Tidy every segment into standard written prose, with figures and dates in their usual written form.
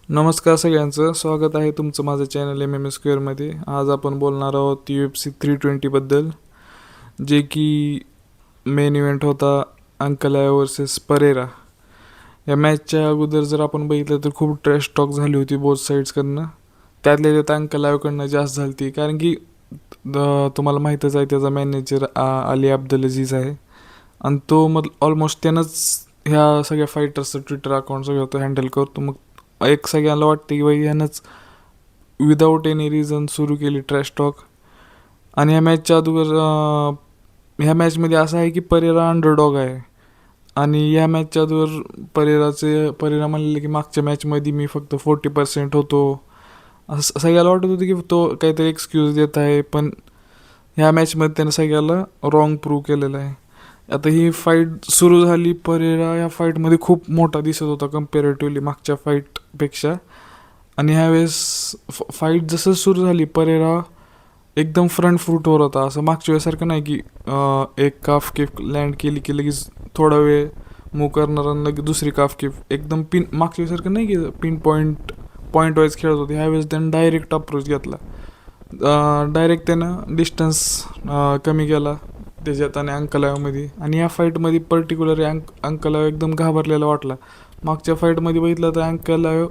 नमस्कार सगळ्यांचं स्वागत आहे तुमचं माझं चॅनल MMA स्क्वेअरमध्ये. आज आपण बोलणार आहोत UFC 320बद्दल, जे की मेन इव्हेंट होता अंकलाय वर्सेस परेरा. या मॅचच्या अगोदर जर आपण बघितलं तर खूप ट्रॅश टॉक झाली होती बोथ साईड्सकडनं. त्यातल्या त्यात अंकलायकडनं जास्त झाली ती, कारण की तुम्हाला माहीतच आहे त्याचा मॅनेजर अली अब्दुल आहे, आणि तो ऑलमोस्ट त्यानंच ह्या सगळ्या फायटर्सचं ट्विटर अकाउंट सगळं तो हँडल करतो. मग एक सगळ्यांना वाटते की बाई ह्यानंच विदाऊट एनी रिझन सुरू केली ट्रॅश टॉक. आणि ह्या मॅचच्या अगोदर ह्या मॅचमध्ये असं आहे की परेरा अंडरडॉग आहे, आणि ह्या मॅचच्या अगोदर परेरा म्हणलेलं की मागच्या मॅचमध्ये मी फक्त 40% होतो. असं सगळ्याला वाटत होतं की तो काहीतरी एक्सक्यूज देत आहे, पण ह्या मॅचमध्ये त्यानं सगळ्याला रॉंग प्रूव्ह केलेलं आहे. आता ही फाईट सुरू झाली. परेरा या फाईटमध्ये खूप मोठा दिसत होता कम्पॅरेटिव्हली मागच्या फाईटपेक्षा. आणि ह्यावेळेस फाईट जसं सुरू झाली परेरा एकदम फ्रंट फूटवर होता. असं मागच्या वेळेसारखं नाही की एक काफ किक लँड केली की लगेच थोडा वेळ मूव करणार आणि लगेच दुसरी काफ किक. एकदम मागच्या वेळेसारखं नाही की पिन पॉईंट वाईज खेळत होते. ह्यावेळेस त्यानं डायरेक्ट अप्रोच घेतला. डायरेक्ट त्यानं डिस्टन्स कमी केला त्याच्यात आणि अंकलावमध्ये. आणि या फाईटमध्ये पर्टिक्युलरली अंकलाव एकदम घाबरलेला वाटला. मागच्या फाईटमध्ये बघितलं तर अंकलाव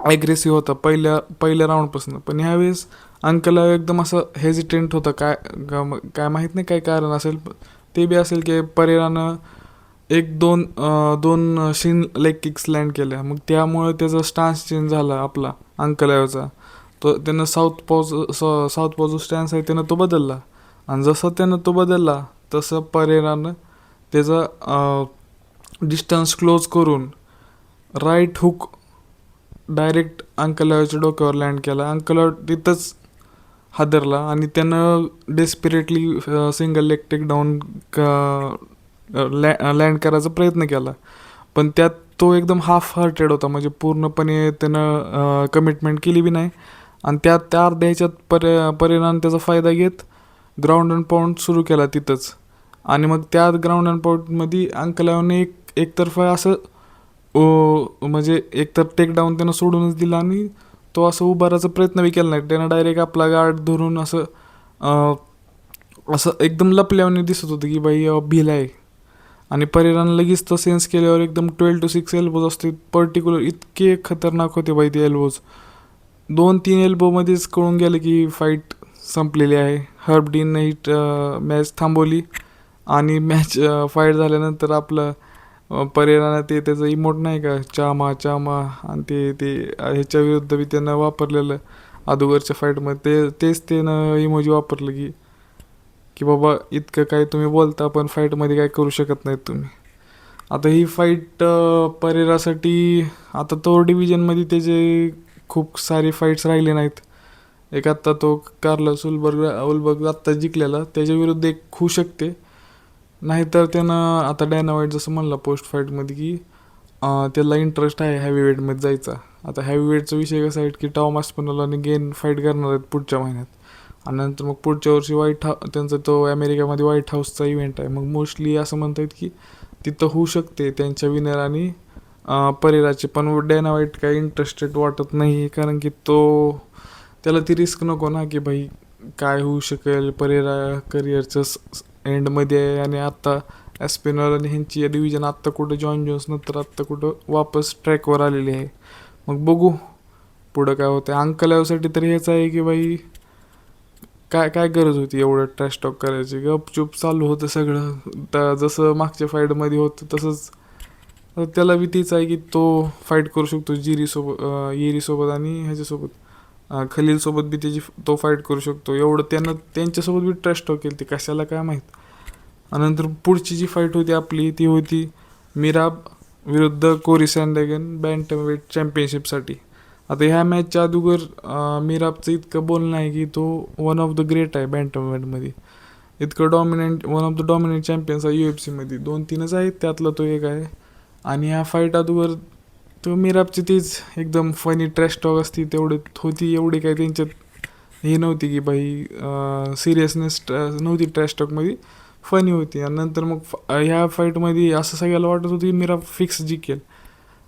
ॲग्रेसिव्ह होता पहिल्या राऊंडपासून, पण ह्यावेळेस अंकलाव एकदम असं हेजिटेंट होता. काय माहीत नाही काय कारण असेल. ते बी असेल की परेरानं एक दोन दोन शिन लेग किक्स लँड केल्या, मग त्यामुळे त्याचा स्टान्स चेंज झाला आपला अंकलावचा. तो त्यानं साऊथ पॉज स्टॅन्स आहे त्यानं तो बदलला, आणि जसं त्यानं तो बदलला तसं परेरानं त्याचा डिस्टन्स क्लोज करून राईट हुक डायरेक्ट अंकलावच्या डोक्यावर लँड केला. अंकलाव तिथंच हादरला आणि त्यानं desperately single leg take down land करायचा प्रयत्न केला, पण त्यात तो एकदम हाफ हार्टेड होता. म्हणजे पूर्णपणे त्यानं कमिटमेंट केली बी नाही. आणि त्या अर्ध्या ह्याच्यात परेरानं त्याचा फायदा घेत ग्राउंड अँड पाऊंड सुरू केला तिथंच. आणि मग त्या ग्राउंड अँड पाऊंडमध्ये अंकलावने एकतर्फा असं म्हणजे एकतर टेकडाऊन त्यानं सोडूनच दिला, आणि तो असं उभारायचा प्रयत्न बी केला नाही. त्यानं डायरेक्ट आपला गार्ड धरून असं एकदम लपल्याने दिसत होतं की बाई भिला आहे. आणि परेरानं लगेच तो सेन्स केल्यावर एकदम 12 to 6 एल्बोज असते पर्टिक्युलर, इतके खतरनाक होते बाई ते एल्बोज. 2-3 एल्बोमध्येच कळून गेलं की फाईट संपलेली आहे. हर्ब डीननं ही मॅच थांबवली. आणि फाईट झाल्यानंतर आपलं परेरानं ते त्याचं इमोट नाही का, चामा चामा, आणि ते ह्याच्या विरुद्ध बी त्यानं वापरलेलं अगोदरच्या फाईटमध्ये, तेच त्यानं इमोजी वापरलं की बाबा इतकं काय तुम्ही बोलता पण फाईटमध्ये काय करू शकत नाहीत तुम्ही. आता ही फाईट परेरासाठी आता तो डिव्हिजनमध्ये त्याचे खूप सारे फाईट्स राहिले नाहीत. एक आत्ता तो कार्लोस उलबर्ग आत्ता जिंकलेला, त्याच्या विरुद्ध एक होऊ शकते. नाहीतर त्यानं आता डायना व्हाईट जसं म्हणलं पोस्ट फाईटमध्ये की त्याला इंटरेस्ट आहे हॅवीवेटमध्ये जायचा. आता हॅवीवेटचा विषय कसा आहे की टॉम आस्पिनॉल आणि गेन फाईट करणार आहेत पुढच्या महिन्यात. आणि नंतर मग पुढच्या वर्षी त्यांचा तो अमेरिकेमध्ये व्हाईट हाऊसचा इव्हेंट आहे. मग मोस्टली असं म्हणतात की तिथं होऊ शकते त्यांच्या विनर आणि परेराचे. पण डायना व्हाईट काही इंटरेस्टेड वाटत नाही, कारण की त्याला ती रिस्क नको ना की भाई काय होऊ शकेल. परेरा करिअरचं एंडमध्ये आहे, आणि आत्ता ॲस्पिनॉल आणि ह्यांची डिव्हिजन आत्ता कुठं जॉन जोन्स नंतर आत्ता कुठं वापस ट्रॅकवर आलेली आहे. मग बघू पुढं काय होतं. अंकलावसाठी तर हेच आहे की बाई काय गरज होती एवढं ट्रॅश टॉक करायची. गपचूप चालू होतं सगळं, जसं मागच्या फाईटमध्ये होतं तसंच. त्याला भीतीच आहे की तो फाईट करू शकतो येरीसोबत आणि ह्याच्यासोबत खलीलसोबत बी तो फाईट करू शकतो. एवढं त्यानं त्यांच्यासोबत बी ट्रॅश टॉक केली, ती कशाला काय माहीत. आणि नंतर पुढची जी फाईट होती आपली ती होती मिराब विरुद्ध कोरी सँडॅगन बँटमवेट चॅम्पियनशिपसाठी. आता ह्या मॅचच्या अगोदर मिराबचं इतकं बोलणं आहे की तो वन ऑफ द ग्रेट आहे बँटमवेटमध्ये. इतकं one of the dominant champions आहे UFC मध्ये. 2-3च आहेत, त्यातला तो एक आहे. आणि ह्या फाईट अगोदर तो मिराबची तीच एकदम फनी ट्रॅश टॉक असती तेवढी होती. एवढी काही त्यांच्यात ही नव्हती की बाई सिरियसनेस नव्हती ट्रॅश टॉकमध्ये, फनी होती. आणि नंतर मग ह्या फाईटमध्ये असं सगळ्याला वाटत होतं की मिराब फिक्स जिंकेल.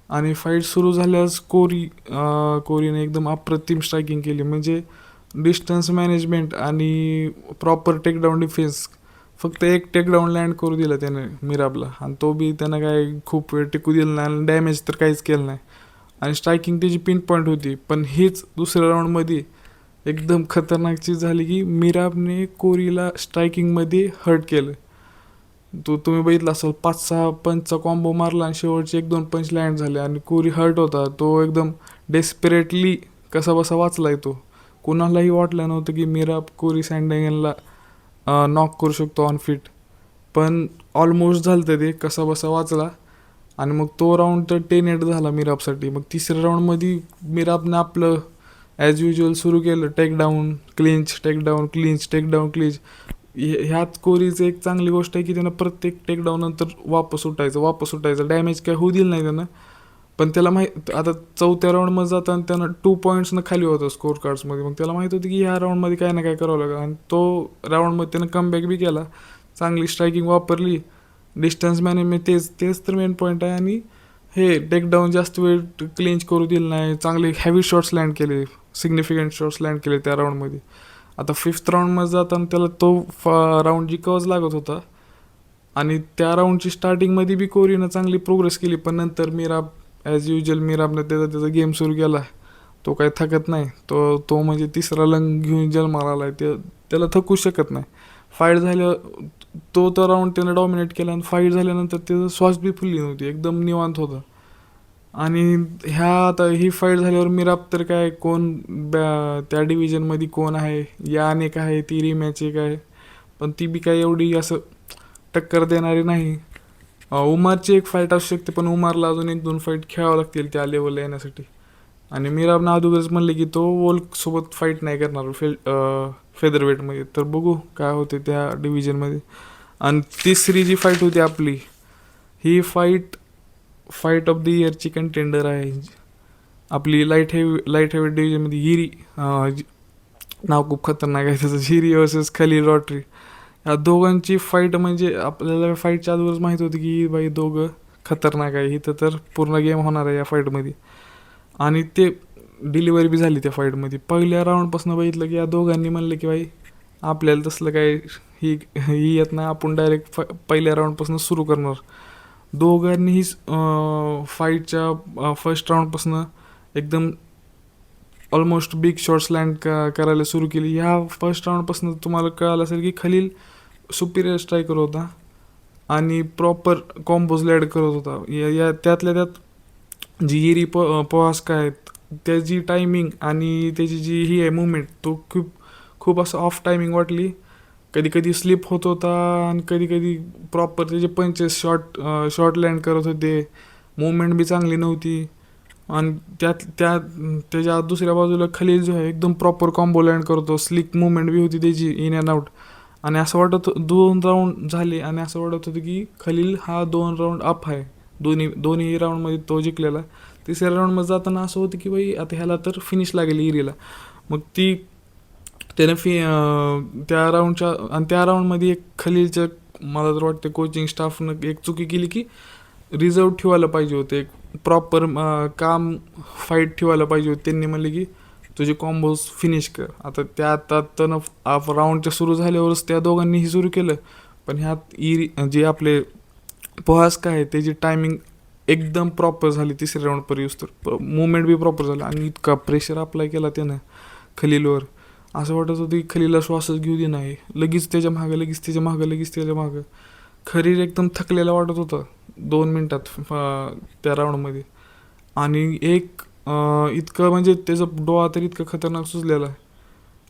आणि फाईट सुरू झाल्यास कोरीने एकदम अप्रतिम स्ट्रायकिंग केली. म्हणजे डिस्टन्स मॅनेजमेंट आणि प्रॉपर टेकडाऊन डिफेन्स. फक्त एक टेकडाऊन लँड करू दिला त्याने मिराबला, आणि तो बी त्यानं काय खूप वेळ टिकू दिला नाही आणि डॅमेज तर काहीच केलं नाही. आणि स्ट्रायकिंग त्याची पिन पॉईंट होती. पण हीच दुसऱ्या राऊंडमध्ये एकदम खतरनाक चीज झाली की मिराबने कोरीला स्ट्रायकिंगमध्ये हर्ट केलं. तुम्ही बघितलं असेल, 5-6 पंचचा कॉम्बो मारला आणि शेवटचे 1-2 पंच लँड झाले आणि कोरी हर्ट होता. तो एकदम डेस्परेटली कसा बसा वाचलाय तो. कोणालाही वाटलं नव्हतं की मिराब कोरी सँडॅगनला नॉक करू शकतो ऑन फिट. पण ऑलमोस्ट झालं ते, कसा बसा वाचला. आणि मग तो राऊंड तर 10-8 झाला मिराबसाठी. मग तिसऱ्या राऊंडमध्ये मिराबनं आपलं ॲज युजल सुरू केलं, टेकडाऊन क्लिंच, टेकडाऊन क्लिंच, टेकडाऊन क्लिंच. ह्यात कोरीचं एक चांगली गोष्ट आहे की त्यानं प्रत्येक टेकडाऊन नंतर वापस उठायचं. डॅमेज काय होऊ दिलं नाही त्यानं. पण त्याला माहीत आता चौथ्या राऊंडमध्ये जाताना त्यानं 2 पॉईंट्सनं खाली होतं स्कोर कार्ड्समध्ये. मग त्याला माहीत होतं की ह्या राऊंडमध्ये काय ना काय करावं लागेल, आणि तो राऊंडमध्ये त्यानं कमबॅक बी केला. चांगली स्ट्रायकिंग वापरली, डिस्टन्स मॅनेजमेंट, तेच तर मेन पॉईंट आहे. आणि हे टेकडाऊन जास्त वेळ क्लिंच करू दिलं नाही. चांगले हॅवी शॉट्स लँड केले, सिग्निफिकंट शॉट्स लँड केले त्या राऊंडमध्ये. आता 5th राऊंडमध्ये जाताना त्याला तो राऊंड जिकावाच लागत होता. आणि त्या राऊंडची स्टार्टिंगमध्ये बी कोरीनं चांगली प्रोग्रेस केली. पण नंतर मिराब ॲज युजल मिराबनं त्याचा गेम सुरू केला. तो काय थकत नाही. तो म्हणजे तिसरा लंग घेऊन जन्माला आला आहे. त्याला थकू शकत नाही. फाईट झाल्या तो तर राऊंड त्यानं डॉमिनेट केला, आणि फाईट झाल्यानंतर त्याचं श्वास बी फुलली नव्हती, एकदम निवांत होता. आणि आता ही फाईट झाल्यावर मिराब तर काय त्या डिव्हिजनमध्ये कोण आहे, या अनेक आहे, ती रिमॅच एक आहे. पण ती बी काय एवढी असं टक्कर देणारी नाही. उमारची एक फाईट असू शकते, पण उमारला अजून 1-2 फाईट खेळावं लागतील त्या लेवलला येण्यासाठी. आणि मिराबनं अगोदरच म्हणले की तो वोल्कसोबत फाईट नाही करणार फेदरवेटमध्ये. तर बघू काय होते त्या डिव्हिजनमध्ये. आणि तिसरी जी फाईट होती आपली, ही फाईट ऑफ द इयरची कंटेंडर आहे आपली लाईट हेवी डिव्हिजनमध्ये. नाव खूप खतरनाक आहे त्याचं, हिरी वर्सेस खलील रॉटरी. या दोघांची फाईट म्हणजे आपल्याला फाईटच्या अगोदरच माहीत होती की बाई दोघं खतरनाक आहे, इथं तर पूर्ण गेम होणार आहे या फाईटमध्ये. आणि ते डिलिव्हरी बी झाली त्या फाईटमध्ये. पहिल्या राऊंडपासून बघितलं की या दोघांनी म्हणलं की बाई आपल्याला तसलं काय ही ही येत नाही, आपण डायरेक्ट पहिल्या राऊंडपासून सुरू करणार. दोघांनीही फाईटच्या फर्स्ट राऊंडपासून एकदम ऑलमोस्ट बिग शॉट्स लँड करायला सुरू केली. ह्या फर्स्ट राऊंडपासून तुम्हाला कळालं असेल की खलील सुपिरियर स्ट्रायकर होता आणि प्रॉपर कॉम्बोज लॅड करत होता. त्यातल्या त्यात जी इरी पोहास्का आहेत, त्याची टायमिंग आणि त्याची जी ही आहे मुवमेंट, तो खूप खूप असं ऑफ टायमिंग वाटली. कधी कधी स्लिप होत होता, आणि कधी कधी प्रॉपर त्याचे पंचेस शॉर्ट लँड करत होते. मुवमेंट बी चांगली नव्हती. आणि त्याच्या दुसऱ्या बाजूला खलील जो आहे एकदम प्रॉपर कॉम्बो लँड करतो. स्लिक मुवमेंट बी होती त्याची इन अँड आउट. आणि असं वाटत 2 राऊंड झाले आणि असं वाटत होतं की खलील हा 2 राऊंड अप आहे. दोन्ही राऊंडमध्ये तो जिंकलेला. तिसऱ्या राऊंडमध्ये जाताना असं होतं की बाई आता ह्याला तर फिनिश लागेल इरीला. मग त्यानं त्या राऊंडमध्ये एक खलीलच्या मला तर वाटतं कोचिंग स्टाफनं एक चुकी केली की रिझर्व ठेवायला पाहिजे होते. एक प्रॉपर काम फाईट ठेवायला पाहिजे होते. त्यांनी म्हणले की तुझे कॉम्बोज फिनिश कर. आता त्यानं राऊंडच्या सुरू झाल्यावरच त्या दोघांनीही सुरू केलं. पण ह्यात जे आपले पोहास्का आहे त्याची टायमिंग एकदम प्रॉपर झाली तिसऱ्या राऊंडपर्यंत. तर मुवमेंट बी प्रॉपर झालं, आणि इतका प्रेशर अप्लाय केला त्यानं खलीलवर. असं वाटत होतं की खलीलला श्वासच घेऊ दे नाही. लगेच त्याच्या मागं खलील एकदम थकलेला वाटत होता 2 मिनटात त्या राऊंडमध्ये. आणि इतकं म्हणजे त्याचं डोळा तर इतकं खतरनाक सुचलेला आहे.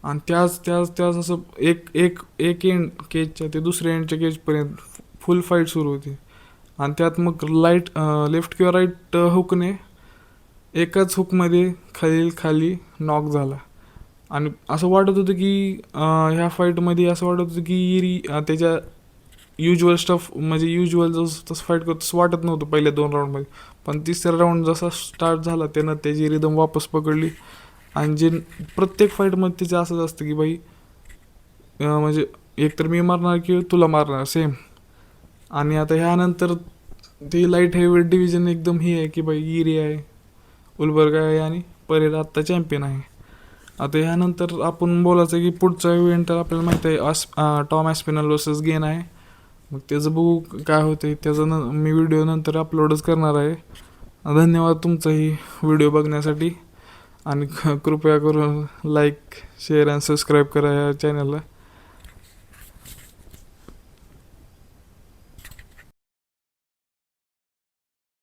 आणि त्याच असं एक एंड केजच्या ते दुसऱ्या एंडच्या केजपर्यंत फुल फाईट सुरू होती. आणि त्यात मग लेफ्ट किंवा राईट हुकने एकाच हुकमध्ये खलील खाली नॉक झाला. आणि असं वाटत होतं की ह्या फाईटमध्ये असं वाटत होतं की इरी त्याच्या युजल स्टफ म्हणजे युजल तसं फाईट करतो तसं वाटत नव्हतं पहिल्या 2 राऊंडमध्ये. पण तिसरा राऊंड जसा स्टार्ट झाला त्यानं त्याची रिदम वापस पकडली. आणि जे प्रत्येक फाईटमध्ये त्याचं असंच असतं की बाई म्हणजे एकतर मी मारणार की तुला मारणार सेम. आणि आता ह्यानंतर ते लाईट हेवीवेट डिव्हिजन एकदम ही आहे की बाई गिरी आहे, उलबर्गा आहे आणि परेरा आत्ता चॅम्पियन आहे. आता ह्यानंतर आपण बोलायचं की पुढचा इव्हेंट तर आपल्याला माहिती आहे टॉम ॲस्पिनल वर्सेस गेन आहे. मग त्याचं बघू काय होते, त्याचं मी व्हिडिओ नंतर अपलोडच करणार आहे. धन्यवाद तुमचा ही व्हिडिओ बघण्यासाठी आणि कृपया करून लाईक शेअर आणि सबस्क्राईब करा या चॅनलला.